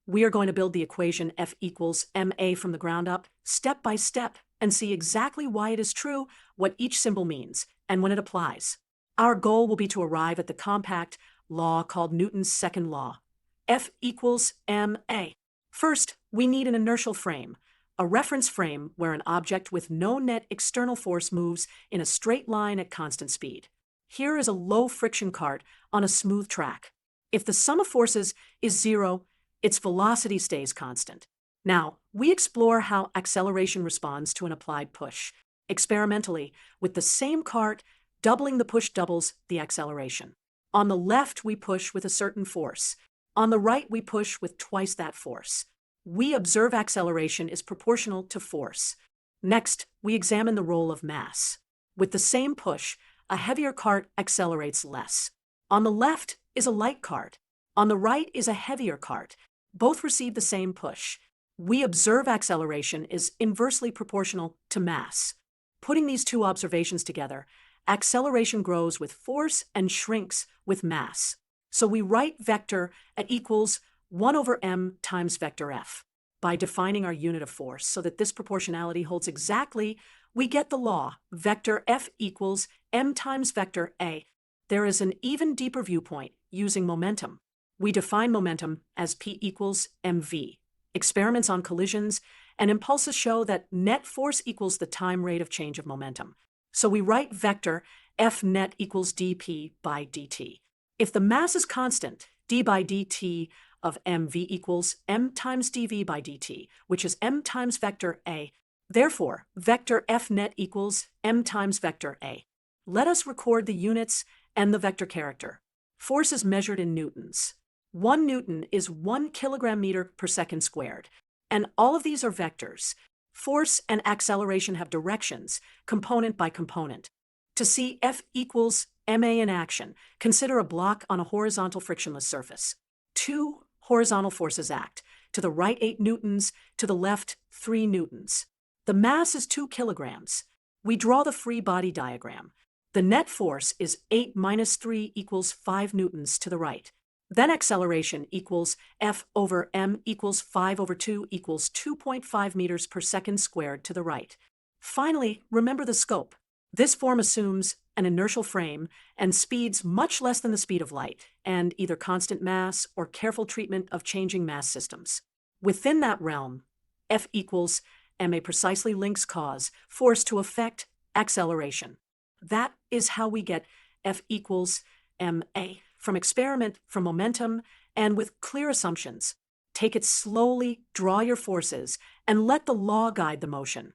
We are going to build the equation F equals ma from the ground up, step by step, and see exactly why it is true, what each symbol means, and when it applies. Our goal will be to arrive at the compact law called Newton's second law. F equals ma. First, we need an inertial frame, a reference frame where an object with no net external force moves in a straight line at constant speed. Here is a low-friction cart on a smooth track. If the sum of forces is zero, its velocity stays constant. Now, we explore how acceleration responds to an applied push. Experimentally, with the same cart, doubling the push doubles the acceleration. On the left, we push with a certain force. On the right, we push with twice that force. We observe acceleration is proportional to force. Next, we examine the role of mass. With the same push, a heavier cart accelerates less. On the left is a light cart. On the right is a heavier cart. Both receive the same push. We observe acceleration is inversely proportional to mass. Putting these two observations together, acceleration grows with force and shrinks with mass. So we write vector at equals 1 over m times vector f. By defining our unit of force so that this proportionality holds exactly, we get the law, vector f equals m times vector a. There is an even deeper viewpoint using momentum. We define momentum as p equals mv. Experiments on collisions and impulses show that net force equals the time rate of change of momentum. So we write vector f net equals dp by dt. If the mass is constant, d by dt of mv equals m times dv by dt, which is m times vector a. Therefore, vector f net equals m times vector a. Let us record the units and the vector character. Force is measured in newtons. 1 newton is 1 kilogram meter per second squared, and all of these are vectors. Force and acceleration have directions, component by component. To see F equals ma in action, consider a block on a horizontal frictionless surface. 2 horizontal forces act. To the right 8 newtons, to the left 3 newtons. The mass is 2 kilograms. We draw the free body diagram. The net force is 8 minus 3 equals 5 newtons to the right. Then acceleration equals F over m equals 5 over 2 equals 2.5 meters per second squared to the right. Finally, remember the scope. This form assumes an inertial frame and speeds much less than the speed of light, and either constant mass or careful treatment of changing mass systems. Within that realm, F equals ma precisely links cause, force to effect, acceleration. That is how we get F equals ma. From experiment, from momentum, and with clear assumptions. Take it slowly, draw your forces, and let the law guide the motion.